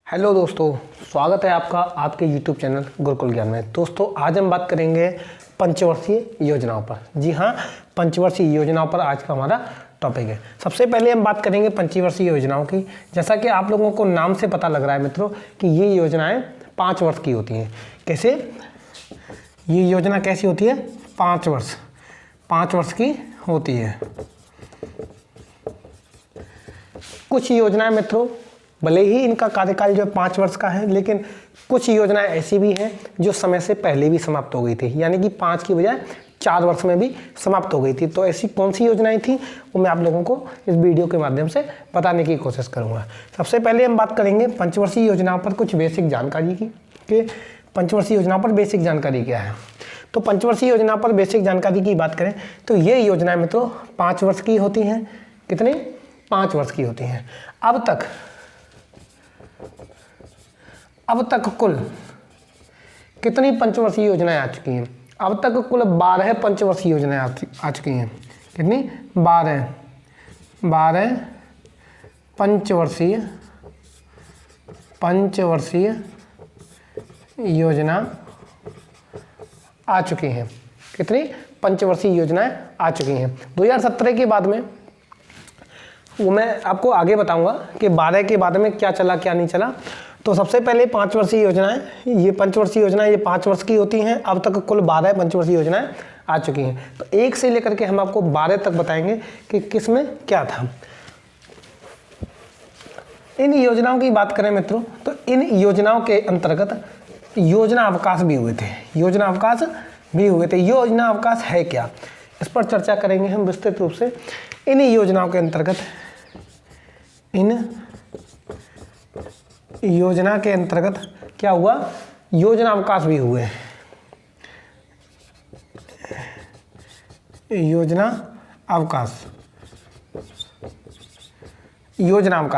Hello दोस्तों, स्वागत है आपका आपके YouTube चैनल गुरुकुल ज्ञान में। दोस्तों आज हम बात करेंगे पंचवर्षीय योजनाओं पर। जी हाँ, पंचवर्षीय योजनाओं पर आज का हमारा टॉपिक है। सबसे पहले हम बात करेंगे पंचवर्षीय योजनाओं की। जैसा कि आप लोगों को नाम से पता लग रहा है मित्रों कि ये योजनाएं 5 वर्ष की होती हैं। कैसे ये योजना कैसी होती है? 5 वर्ष की होती है। कुछ योजनाएं मित्रों भले ही इनका कार्यकाल जो है 5 वर्ष का है, लेकिन कुछ योजनाएं ऐसी भी हैं जो समय से पहले भी समाप्त हो गई थी, यानी कि 5 की बजाय 4 वर्ष में भी समाप्त हो गई थी। तो ऐसी कौन सी योजनाएं थी वो मैं आप लोगों को इस वीडियो के माध्यम से बताने की कोशिश करूंगा। सबसे पहले हम बात करेंगे पंचवर्षीय योजनाओं पर कुछ बेसिक जानकारी की कि पंचवर्षीय योजना पर बेसिक जानकारी क्या है। तो पंचवर्षीय योजना पर बेसिक जानकारी की बात करें तो ये योजनाएं मित्रों 5 वर्ष की होती हैं। कितनी? 5 वर्ष की होती हैं। अब तक कुल कितनी पंचवर्षीय योजनाएं आ चुकी हैं? अब तक कुल 12 पंचवर्षीय योजनाएं आ चुकी हैं। कितनी? 12 पंचवर्षीय योजना आ चुकी हैं। कितनी पंचवर्षीय योजनाएं आ चुकी हैं? 2017 के बाद में वो मैं आपको आगे बताऊंगा कि 12 के बाद में क्या चला क्या नहीं चला। तो सबसे पहले 5 वर्षीय योजनाएं, ये पंचवर्षीय योजनाएं ये 5 वर्ष की होती हैं। अब तक कुल 12 पंचवर्षीय योजनाएं आ चुकी हैं। तो 1 से लेकर के हम आपको 12 तक बताएंगे कि किस में क्या था। इन योजनाओं की बात करें मित्रों तो इन योजनाओं के अंतर्गत योजना अवकाश भी हुए थे। योजना अवकाश है क्या, इस पर चर्चा करेंगे हम विस्तृत रूप से। इन योजनाओं के अंतर्गत क्या हुआ? योजना अवकाश भी हुए। योजना अवकाश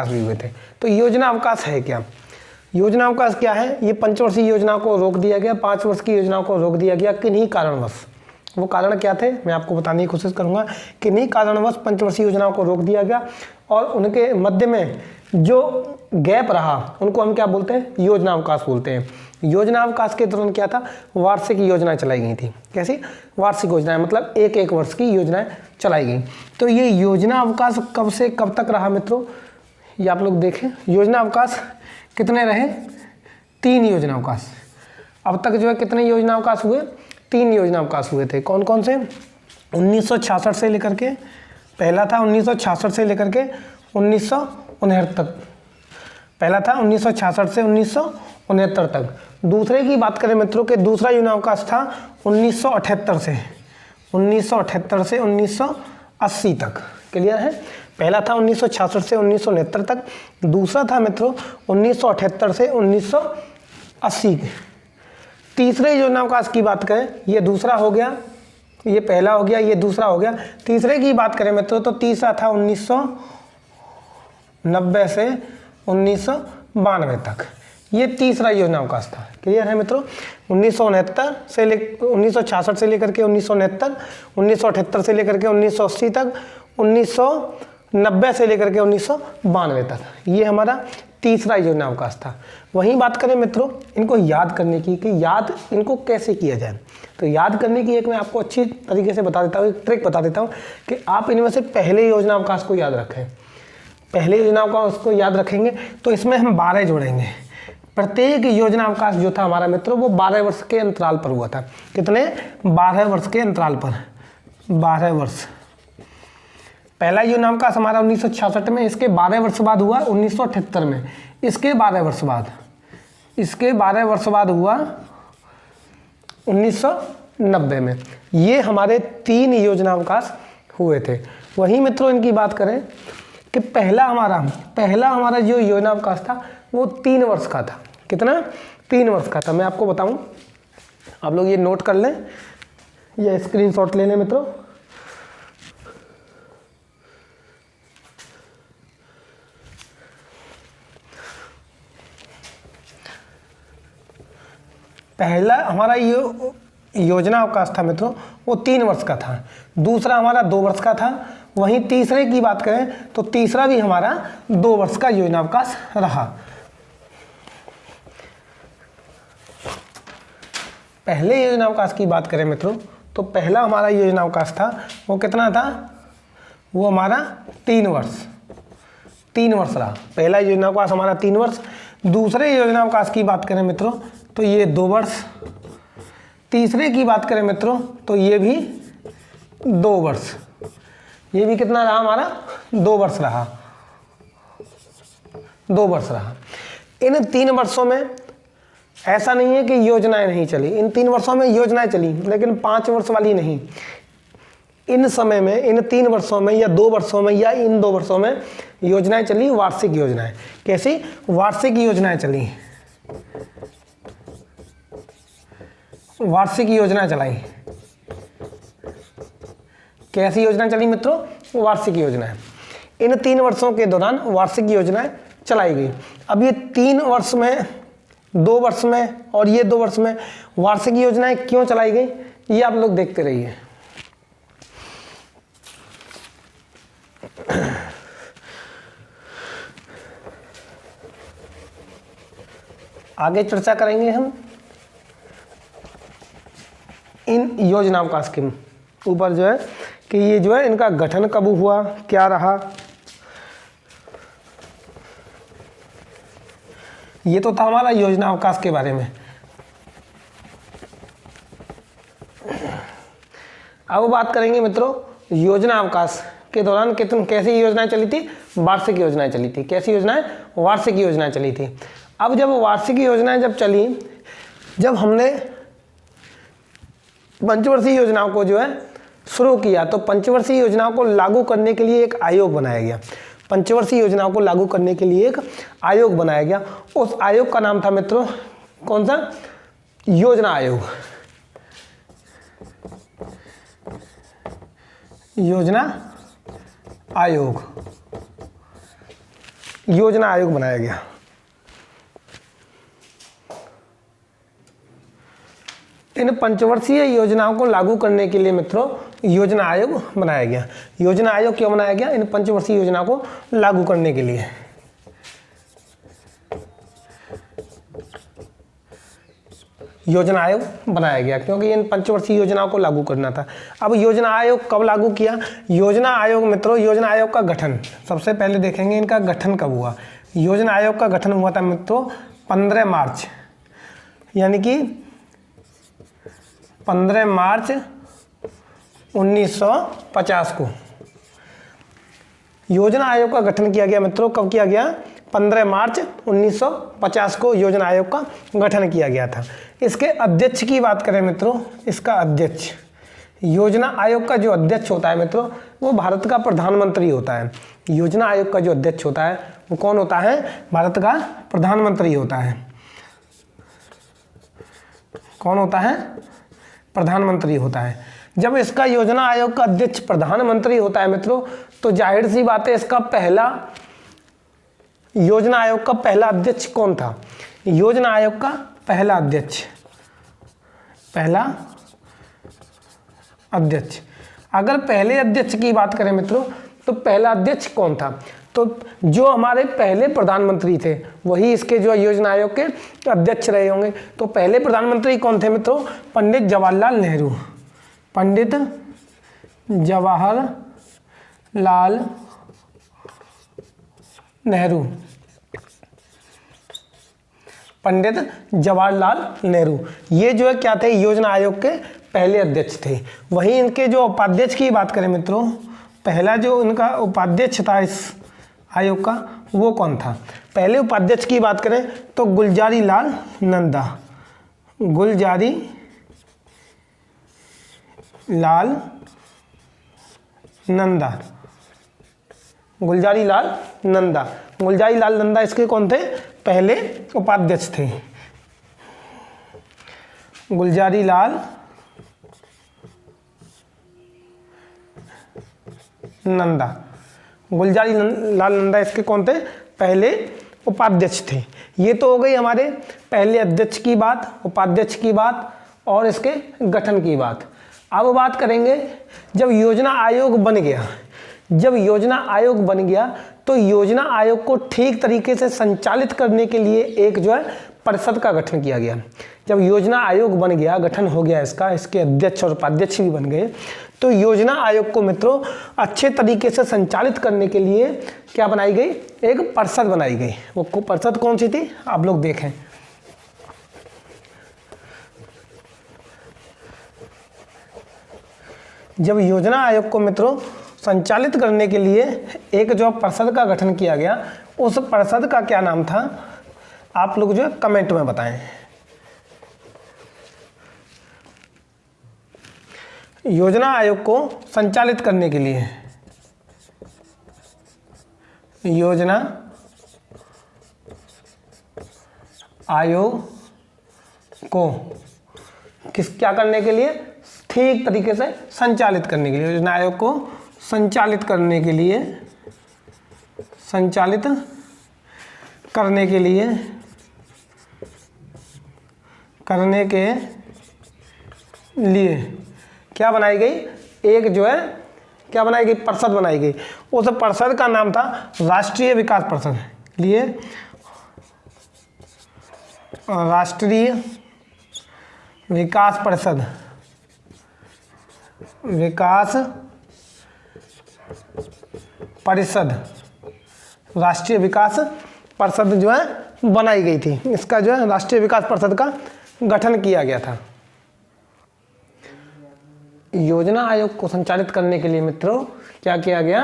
भी हुए थे। तो योजना अवकाश है क्या? योजना अवकाश क्या है? ये पंचवर्षीय योजना को रोक दिया गया, 5 वर्ष की योजना को रोक दिया गया किन्हीं कारणवश। वो कारण क्या थे मैं आपको बताने की कोशिश करूंगा। किन्हीं कारणवश पंचवर्षीय योजनाओं को रोक दिया गया और उनके मध्य में जो गैप रहा उनको हम क्या बोलते हैं? योजना अवकाश बोलते हैं। योजना अवकाश के दौरान क्या था? वार्षिक योजनाएं चलाई गई थी। कैसी? वार्षिक योजनाएं, मतलब एक वर्ष की योजनाएं चलाई गई। तो ये योजना अवकाश कब से कब तक रहा मित्रों? ये आप लोग देखें, योजना अवकाश कितने रहे? 3 योजना अवकाश। अब तक जो है कितने योजना अवकाश हुए? 3 योजना अवकाश हुए थे। कौन कौन से? 1966 से लेकर के पहला था 1966 से लेकर के 1969 तक। पहला था 1966 से 1969 तक। दूसरे की बात करें मित्रों के दूसरा योजना अवकाश था 1978 से 1980 तक। क्लियर है? पहला था 1966 से 1969 तक। दूसरा था मित्रों 1978 से 1980। तीसरे योजना अवकाश की बात करें, ये दूसरा हो गया, ये पहला हो गया, ये दूसरा हो गया। तीसरे की बात करें मित्रों तो तीसरा था 1990 से 1992 तक। ये तीसरा योजना अवकाश था। क्लियर है मित्रों? 1966 से लेकर के 1969, 1978 से लेकर के 1980 तक, 1990 से लेकर के 1992 तक। ये हमारा तीसरा योजना अवकाश था। वहीं बात करें मित्रों इनको याद करने की कि याद इनको कैसे किया जाए। तो याद करने की एक मैं आपको अच्छी तरीके से बता देता हूँ, एक ट्रिक बता देता हूँ कि आप इनमें से पहले योजना अवकाश को याद रखें। पहले योजना अवकाश को याद रखेंगे तो इसमें हम 12 जोड़ेंगे। प्रत्येक योजना अवकाश जो था हमारा मित्रों वो 12 वर्ष के अंतराल पर हुआ था। कितने? 12 वर्ष के अंतराल पर। 12 वर्ष। पहला योजना अवकाश हमारा 1966 में, इसके 12 वर्ष बाद हुआ 1978 में, इसके 12 वर्ष बाद हुआ 1990 में। ये हमारे 3 योजना अवकाश हुए थे। वहीं मित्रों इनकी बात करें कि पहला हमारा जो योजना अवकाश था वो 3 वर्ष का था। कितना? 3 वर्ष का था। मैं आपको बताऊं, आप लोग ये नोट कर लें या स्क्रीनशॉट ले लें मित्रों। पहला हमारा योजना अवकाश था मित्रों वो 3 वर्ष का था। दूसरा हमारा 2 वर्ष का था। वहीं तीसरे की बात करें तो तीसरा भी हमारा 2 वर्ष का योजना अवकाश रहा। पहले योजनावकाश की बात करें मित्रों, तो पहला हमारा योजनावकाश था वो कितना था, वो हमारा 3 वर्ष रहा। पहला योजनावकाश हमारा 3 वर्ष। दूसरे योजनावकाश की बात करें मित्रों तो ये 2 वर्ष। तीसरे की बात करें मित्रों तो ये भी 2 वर्ष। ये भी कितना रहा हमारा, 2 वर्ष रहा। 2 वर्ष रहा। इन 3 वर्षों में ऐसा नहीं है कि योजनाएं नहीं चली, इन 3 वर्षों में योजनाएं चली, लेकिन 5 वर्ष वाली नहीं। इन समय में, इन 3 वर्षों में या 2 वर्षों में या इन 2 वर्षों में योजनाएं चली, वार्षिक योजनाएं। कैसी? वार्षिक योजनाएं चली, वार्षिक योजना चलाई। कैसी योजना चली मित्रों? वार्षिक योजनाएं। इन 3 वर्षों के दौरान वार्षिक योजनाएं चलाई गई। अब ये 3 वर्ष में, 2 वर्ष में और ये 2 वर्ष में वार्षिक योजनाएं क्यों चलाई गई, ये आप लोग देखते रहिए। आगे चर्चा करेंगे हम इन योजनावकाश के ऊपर जो है कि ये जो है इनका गठन कब हुआ, क्या रहा। ये तो था हमारा योजनावकाश के बारे में। अब बात करेंगे मित्रों योजनावकाश के दौरान कैसी योजनाएं चली थी, वार्षिक योजनाएं चली थी। कैसी योजनाएं? वार्षिक योजनाएं चली थी। अब जब वार्षिक योजनाएं जब चली, जब हमने पंचवर्षीय योजनाओं को जो है शुरू किया, तो पंचवर्षीय योजनाओं को लागू करने के लिए एक आयोग बनाया गया। पंचवर्षीय योजनाओं को लागू करने के लिए एक आयोग बनाया गया। उस आयोग का नाम था मित्रों कौन सा? योजना आयोग। योजना आयोग, योजना आयोग बनाया गया। इन पंचवर्षीय योजनाओं को लागू करने के लिए मित्रों योजना आयोग बनाया गया। योजना आयोग क्यों बनाया गया? इन पंचवर्षीय योजनाओं को लागू करने के लिए। योजना आयोग बनाया गया क्योंकि इन पंचवर्षीय योजनाओं को लागू करना था। अब योजना आयोग कब लागू किया? योजना आयोग मित्रों, योजना आयोग का गठन सबसे पहले देखेंगे, इनका गठन कब हुआ। योजना आयोग का गठन हुआ था मित्रों 15 मार्च, यानी कि 15 मार्च 1950 को योजना आयोग का गठन किया गया। मित्रों कब किया गया? 15 मार्च 1950 को योजना आयोग का गठन किया गया था। इसके अध्यक्ष की बात करें मित्रों, इसका अध्यक्ष, योजना आयोग का जो अध्यक्ष होता है मित्रों वो भारत का प्रधानमंत्री होता है। योजना आयोग का जो अध्यक्ष होता है वो कौन होता है? भारत का प्रधानमंत्री होता है। कौन होता है? प्रधानमंत्री होता है। जब इसका योजना आयोग का अध्यक्ष प्रधानमंत्री होता है मित्रों, तो जाहिर सी बात है इसका पहला, योजना आयोग का पहला अध्यक्ष कौन था? योजना आयोग का पहला अध्यक्ष, पहला अध्यक्ष। अगर पहले अध्यक्ष की बात करें मित्रों तो पहला अध्यक्ष कौन था? तो जो हमारे पहले प्रधानमंत्री थे वही इसके जो योजना आयोग के अध्यक्ष रहे होंगे। तो पहले प्रधानमंत्री कौन थे मित्रों? पंडित जवाहरलाल नेहरू। पंडित जवाहरलाल नेहरू, पंडित जवाहरलाल नेहरू, ये जो है क्या थे? योजना आयोग के पहले अध्यक्ष थे। वहीं इनके जो उपाध्यक्ष की बात करें मित्रों, पहला जो इनका उपाध्यक्ष था इस आयोग का वो कौन था? पहले उपाध्यक्ष की बात करें तो गुलजारी लाल नंदा, गुलजारी लाल नंदा, गुलजारी लाल नंदा। गुलजारी लाल नंदा इसके कौन थे? पहले उपाध्यक्ष थे। गुलजारी लाल नंदा, गुलजारी लाल नंदा इसके कौन थे? पहले उपाध्यक्ष थे। ये तो हो गई हमारे पहले अध्यक्ष की बात, उपाध्यक्ष की बात और इसके गठन की बात। अब बात करेंगे जब योजना आयोग बन गया, जब योजना आयोग बन गया तो योजना आयोग को ठीक तरीके से संचालित करने के लिए एक जो है परिषद का गठन किया गया। जब योजना आयोग बन गया, गठन हो गया इसका, इसके अध्यक्ष और उपाध्यक्ष भी बन गए, तो योजना आयोग को मित्रों अच्छे तरीके से संचालित करने के लिए क्या बनाई गई, एक परिषद बनाई गई। वो परिषद कौन सी थी, आप लोग देखें। जब योजना आयोग को मित्रों संचालित करने के लिए एक जो परिषद का गठन किया गया, उस परिषद का क्या नाम था, आप लोग जो है कमेंट में बताएं। योजना आयोग को संचालित करने के लिए, योजना आयोग को क्या करने के लिए, ठीक तरीके से संचालित करने के लिए, योजना आयोग को संचालित करने के लिए, संचालित करने के लिए, करने के लिए क्या बनाई गई, एक जो है क्या बनाई गई, परिषद बनाई गई। उस परिषद का नाम था राष्ट्रीय विकास परिषद, लिए राष्ट्रीय विकास परिषद, विकास परिषद, राष्ट्रीय विकास परिषद जो है बनाई गई थी। इसका जो है राष्ट्रीय विकास परिषद का गठन किया गया था। योजना आयोग को संचालित करने के लिए मित्रों क्या किया गया,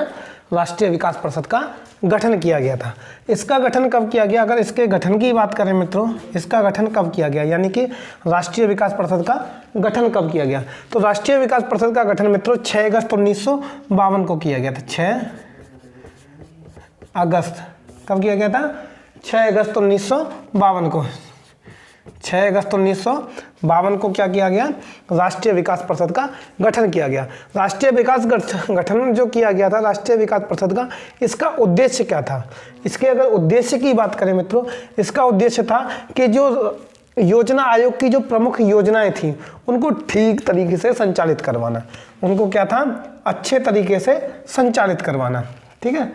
राष्ट्रीय विकास परिषद का गठन किया गया था। इसका गठन कब किया गया, अगर इसके गठन की बात करें मित्रों, इसका गठन कब किया गया, यानी कि राष्ट्रीय विकास परिषद का गठन कब किया गया, तो राष्ट्रीय विकास परिषद का गठन मित्रों 6 अगस्त 1952 को किया गया था। 6 अगस्त कब किया गया था, 6 अगस्त 1952 को। 6 अगस्त 1952 को क्या किया गया, राष्ट्रीय विकास परिषद का गठन किया गया। राष्ट्रीय विकास गठन जो किया गया था राष्ट्रीय विकास परिषद का, इसका उद्देश्य क्या था, इसके अगर उद्देश्य की बात करें मित्रों, इसका उद्देश्य था कि जो योजना आयोग की जो प्रमुख योजनाएं थी उनको ठीक तरीके से संचालित करवाना, उनको क्या था, अच्छे तरीके से संचालित करवाना। ठीक है,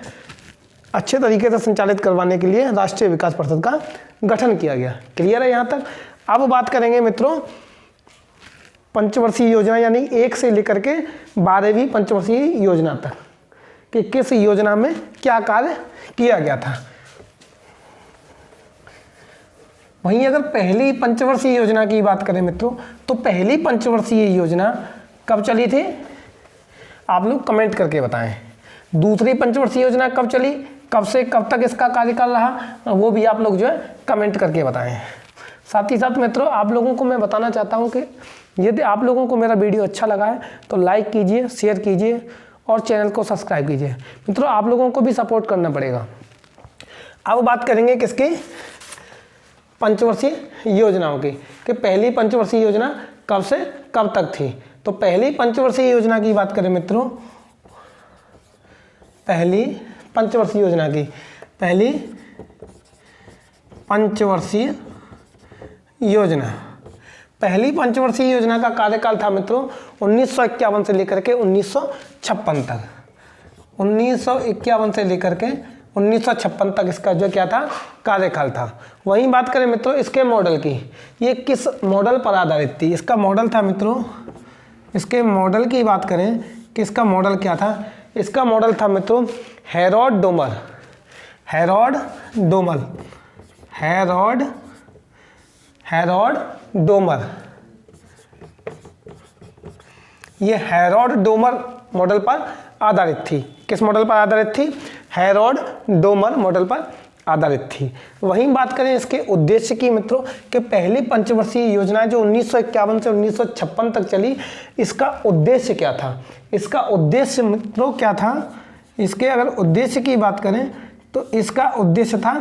अच्छे तरीके से संचालित करवाने के लिए राष्ट्रीय विकास परिषद का गठन किया गया। क्लियर है यहाँ तक। अब बात करेंगे मित्रों पंचवर्षीय योजना, यानी 1 से लेकर के 12वीं पंचवर्षीय योजना तक कि किस योजना में क्या कार्य किया गया था। वहीं अगर पहली पंचवर्षीय योजना की बात करें मित्रों, तो पहली पंचवर्षीय योजना कब चली थी, आप लोग कमेंट करके बताएं। दूसरी पंचवर्षीय योजना कब चली, कब से कब तक इसका कार्यकाल रहा, वो भी आप लोग जो है कमेंट करके बताएं। साथ ही साथ मित्रों आप लोगों को मैं बताना चाहता हूं कि यदि आप लोगों को मेरा वीडियो अच्छा लगा है तो लाइक कीजिए, शेयर कीजिए और चैनल को सब्सक्राइब कीजिए। मित्रों आप लोगों को भी सपोर्ट करना पड़ेगा। अब बात करेंगे किसकी, पंचवर्षीय योजनाओं की, कि पहली पंचवर्षीय योजना कब से कब तक थी। तो पहली पंचवर्षीय योजना की बात करें मित्रों, पहली पंचवर्षीय योजना की, पहली पंचवर्षीय योजना, पहली पंचवर्षीय योजना का कार्यकाल था मित्रों 1951 से लेकर के 1956 तक। 1951 से लेकर के 1956 तक इसका जो क्या था, कार्यकाल था। वहीं बात करें मित्रों इसके मॉडल की, ये किस मॉडल पर आधारित थी, इसका मॉडल था मित्रों, इसके मॉडल की बात करें कि इसका मॉडल क्या था, इसका मॉडल था मित्रों Herod Domar, Herod Domar, Herod Domar. ये हेरोड डोमर मॉडल पर आधारित थी। किस मॉडल पर आधारित थी, हेरोड डोमर मॉडल पर आधारित थी। वहीं बात करें इसके उद्देश्य की मित्रों, कि पहली पंचवर्षीय योजना जो 1951 से 1956 तक चली, इसका उद्देश्य क्या था, इसका उद्देश्य मित्रों क्या था, इसके अगर उद्देश्य की बात करें तो इसका उद्देश्य था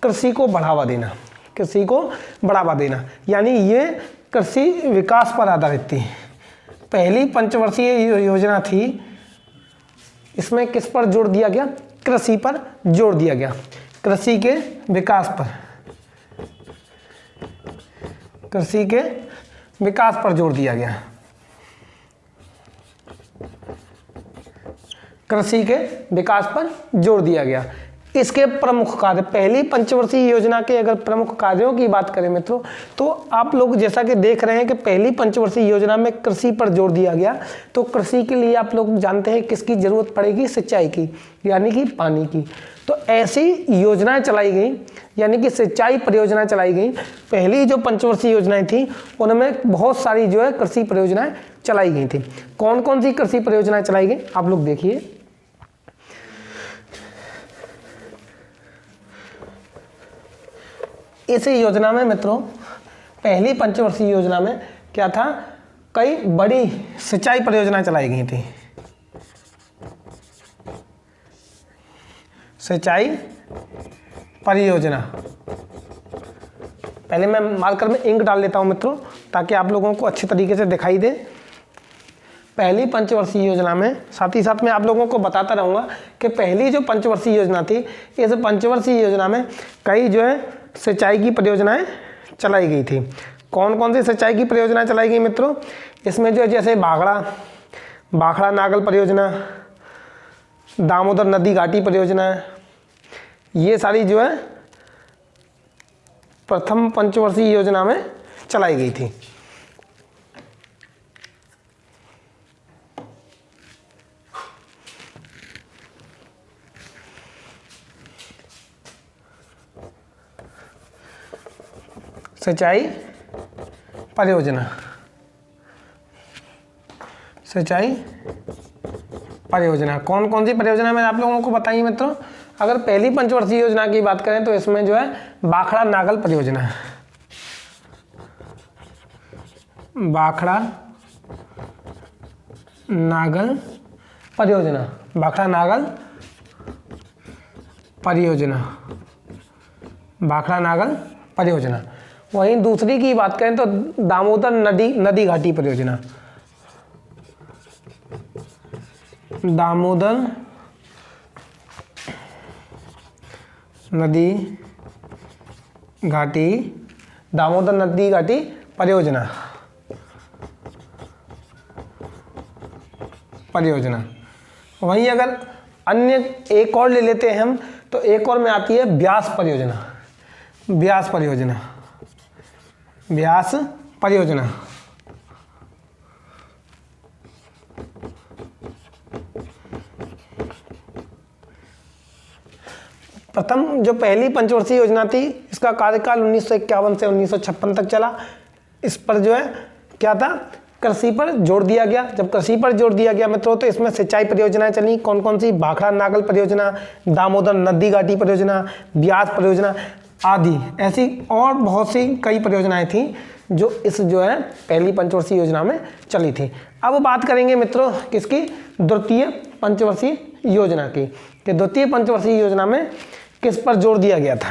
कृषि को बढ़ावा देना, कृषि को बढ़ावा देना, यानी ये कृषि विकास पर आधारित थी। पहली पंचवर्षीय योजना थी, इसमें किस पर जोर दिया गया, कृषि पर जोर दिया गया, कृषि के विकास पर, कृषि के विकास पर जोर दिया गया, कृषि के विकास पर जोर दिया गया। इसके प्रमुख कार्य, पहली पंचवर्षीय योजना के अगर प्रमुख कार्यों की बात करें मित्रों, तो आप लोग जैसा कि देख रहे हैं कि पहली पंचवर्षीय योजना में कृषि पर जोर दिया गया। तो कृषि के लिए आप लोग जानते हैं किसकी जरूरत पड़ेगी, सिंचाई की, यानी कि पानी की। तो ऐसी योजनाएं चलाई गई, यानी कि सिंचाई परियोजना चलाई गई। पहली जो पंचवर्षीय योजनाएं थी उनमें बहुत सारी जो है कृषि परियोजनाएं चलाई गई थी। कौन कौन सी कृषि परियोजनाएं चलाई गई आप लोग देखिए। इस योजना में मित्रों, पहली पंचवर्षीय योजना में क्या था, कई बड़ी सिंचाई परियोजनाएं चलाई गई थी। सिंचाई परियोजना, पहले मैं मार्कर में इंक डाल लेता हूं मित्रों ताकि आप लोगों को अच्छे तरीके से दिखाई दे। पहली पंचवर्षीय योजना में, साथ ही साथ मैं आप लोगों को बताता रहूँगा कि पहली जो पंचवर्षीय योजना थी, इस पंचवर्षीय योजना में कई जो है सिंचाई की परियोजनाएं चलाई गई थी। कौन कौन सी सिंचाई की परियोजनाएं चलाई गई मित्रों, इसमें जो है जैसे भाखड़ा नागल परियोजना, दामोदर नदी घाटी परियोजना, ये सारी जो है प्रथम पंचवर्षीय योजना में चलाई गई थी। सिंचाई परियोजना, सिंचाई परियोजना कौन कौन सी परियोजना मैंने आप लोगों को बताई मित्रों। अगर पहली पंचवर्षीय योजना की बात करें तो इसमें जो है भाखड़ा नागल परियोजना, भाखड़ा नागल परियोजना, भाखड़ा नागल परियोजना, भाखड़ा नागल परियोजना। वहीं दूसरी की बात करें तो दामोदर नदी घाटी परियोजना, दामोदर नदी घाटी, दामोदर नदी घाटी परियोजना, वहीं अगर अन्य एक और ले लेते हैं हम, तो एक और में आती है ब्यास परियोजना, ब्यास परियोजना, ब्यास परियोजना। प्रथम जो पहली पंचवर्षीय योजना थी, इसका कार्यकाल 1951 से 1956 तक चला। इस पर जो है क्या था, कृषि पर जोर दिया गया। जब कृषि पर जोर दिया गया मित्रों, तो इसमें सिंचाई परियोजनाएं चली। कौन कौन सी, भाखड़ा नागल परियोजना, दामोदर नदी घाटी परियोजना, ब्यास परियोजना आदि, ऐसी और बहुत सी कई परियोजनाएं थी जो इस जो है पहली पंचवर्षीय योजना में चली थी। अब बात करेंगे मित्रों किसकी, द्वितीय पंचवर्षीय योजना की, कि द्वितीय पंचवर्षीय योजना में किस पर जोर दिया गया था।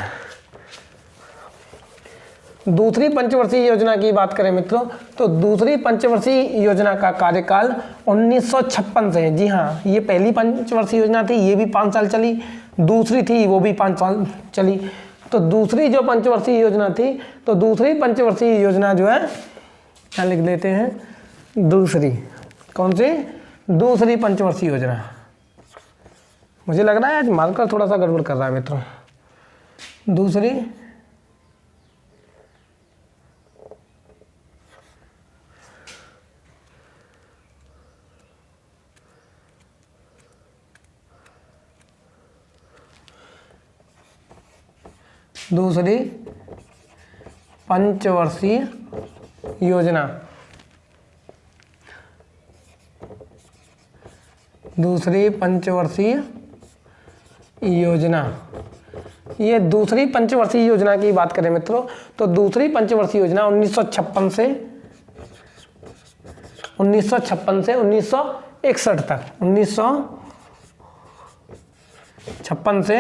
दूसरी पंचवर्षीय योजना की बात करें मित्रों, तो दूसरी पंचवर्षीय योजना का कार्यकाल 1956 से है। जी हाँ, ये पहली पंचवर्षीय योजना थी, ये भी 5 साल चली, दूसरी थी वो भी 5 साल चली। तो दूसरी जो पंचवर्षीय योजना थी, तो दूसरी पंचवर्षीय योजना जो है क्या लिख देते हैं, दूसरी, कौन सी, दूसरी पंचवर्षीय योजना। मुझे लग रहा है आज मार्कर थोड़ा सा गड़बड़ कर रहा है मित्रों। दूसरी दूसरी पंचवर्षीय योजना, दूसरी पंचवर्षीय योजना। ये दूसरी पंचवर्षीय योजना की बात करें मित्रों, तो दूसरी पंचवर्षीय योजना 1956 से 1961 तक, 1956 से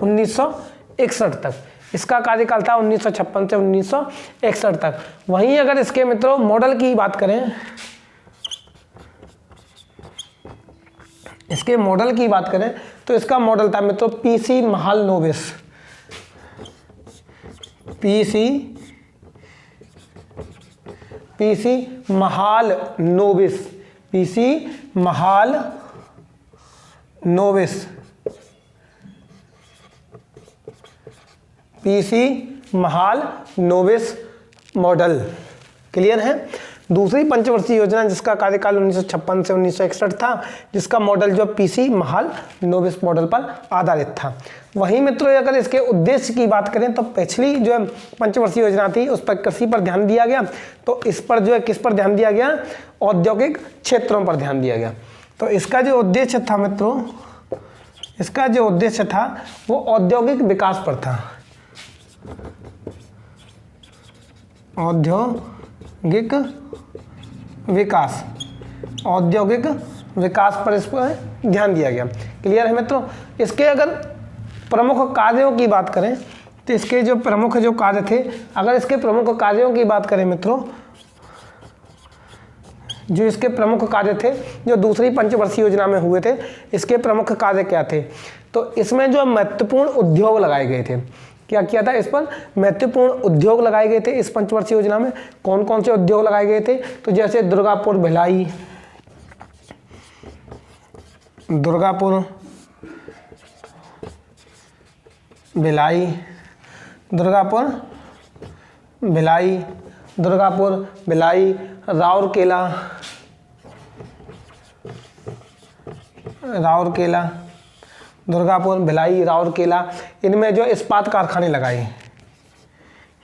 1961 तक इसका कार्यकाल था, 1956 से 1961 तक। वहीं अगर इसके मित्रों मॉडल की बात करें, इसके मॉडल की बात करें तो इसका मॉडल था मित्रों PC Mahalanobis, PC Mahalanobis, PC Mahalanobis. PC Mahal novice model. Clear है। दूसरी पंचवर्षीय योजना जिसका कार्यकाल 1956 से 1961 था, जिसका मॉडल जो पीसी महाल नोवेस मॉडल पर आधारित था। वहीं मित्रों अगर इसके उद्देश्य की बात करें तो पिछली जो है पंचवर्षीय योजना थी उस पर कृषि पर ध्यान दिया गया, तो इस पर जो है किस पर ध्यान दिया गया, औद्योगिक क्षेत्रों पर ध्यान दिया गया। तो इसका जो उद्देश्य था मित्रों, इसका जो उद्देश्य था वो औद्योगिक विकास पर था, औद्योगिक विकास, औद्योगिक विकास पर इस पर ध्यान दिया गया। क्लियर है मित्रों। इसके अगर प्रमुख कार्यों की बात करें तो इसके जो प्रमुख जो कार्य थे, अगर इसके प्रमुख कार्यों की बात करें मित्रों, जो इसके प्रमुख कार्य थे जो दूसरी पंचवर्षीय योजना में हुए थे, इसके प्रमुख कार्य क्या थे, तो इसमें जो महत्वपूर्ण उद्योग लगाए गए थे। क्या किया था, इस पर महत्वपूर्ण उद्योग लगाए गए थे। इस पंचवर्षीय योजना में कौन कौन से उद्योग लगाए गए थे, तो जैसे दुर्गापुर भिलाई, दुर्गापुर भिलाई, दुर्गापुर भिलाई, दुर्गापुर भिलाई, राउरकेला, राउरकेला, दुर्गापुर भिलाई, राउरकेला, इनमें जो इस्पात कारखाने लगाए।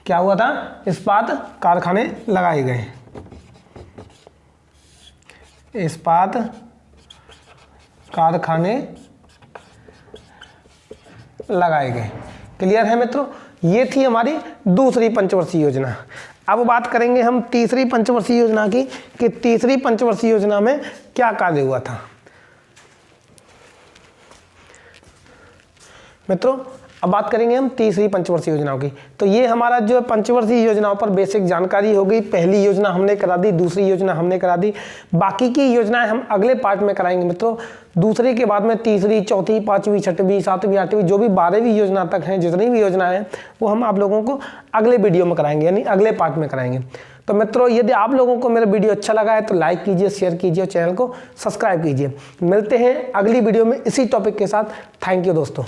क्या हुआ था, इस्पात कारखाने लगाए गए, इस्पात कारखाने लगाए गए। क्लियर है मित्रों। ये थी हमारी दूसरी पंचवर्षीय योजना। अब बात करेंगे हम तीसरी पंचवर्षीय योजना की कि तीसरी पंचवर्षीय योजना में क्या कार्य हुआ था। मित्रों अब बात करेंगे हम तीसरी पंचवर्षीय योजनाओं की। तो ये हमारा जो पंचवर्षीय योजनाओं पर बेसिक जानकारी हो गई। पहली योजना हमने करा दी, दूसरी योजना हमने करा दी, बाकी की योजनाएं हम अगले पार्ट में कराएंगे मित्रों। दूसरे के बाद में तीसरी, चौथी, पांचवी, छठवीं, सातवीं, आठवीं, जो भी 12वीं योजना तक हैं, जितनी भी योजनाएं हैं वो हम आप लोगों को अगले वीडियो में कराएंगे, यानी अगले पार्ट में कराएंगे। तो मित्रों यदि आप लोगों को मेरा वीडियो अच्छा लगा है तो लाइक कीजिए, शेयर कीजिए और चैनल को सब्सक्राइब कीजिए। मिलते हैं अगली वीडियो में इसी टॉपिक के साथ। थैंक यू दोस्तों।